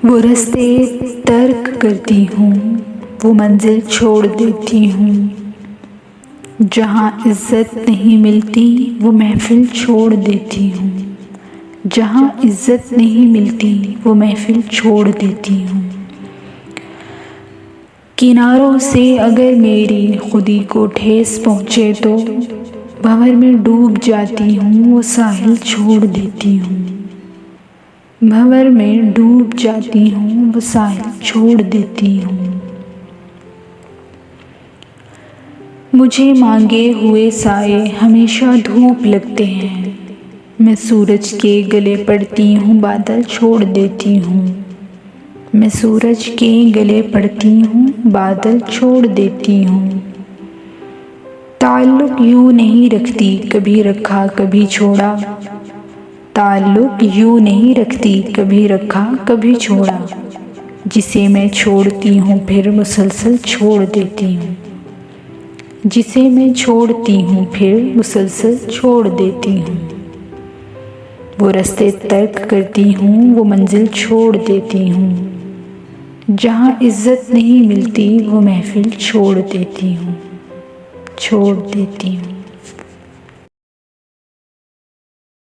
वो रास्ते तर्क करती हूँ, वो मंजिल छोड़ देती हूँ। जहाँ इज़्ज़त नहीं मिलती वो महफ़िल छोड़ देती हूँ। जहाँ इज़्ज़त नहीं मिलती वो महफ़िल छोड़ देती हूँ। किनारों से अगर मेरी खुदी को ठेस पहुँचे तो भंवर में डूब जाती हूँ, वो साहिल छोड़ देती हूँ। भंवर में डूब जाती हूँ, वो साहिल छोड़ देती हूँ। मुझे मांगे हुए साए हमेशा धूप लगते हैं। मैं सूरज के गले पड़ती हूँ, बादल छोड़ देती हूँ। मैं सूरज के गले पड़ती हूँ, बादल छोड़ देती हूँ। ताल्लुक यूँ नहीं रखती, कभी रखा कभी छोड़ा। ताल्लुक यूँ नहीं रखती, कभी रखा कभी छोड़ा। जिसे मैं छोड़ती हूँ फिर मुसलसल छोड़ देती हूँ। जिसे मैं छोड़ती हूँ फिर मुसलसल छोड़ देती हूँ। वो रास्ते तर्क करती हूँ, वो मंजिल छोड़ देती हूँ। जहाँ इज़्ज़त नहीं मिलती वो महफ़िल छोड़ देती हूँ, छोड़ देती हूँ।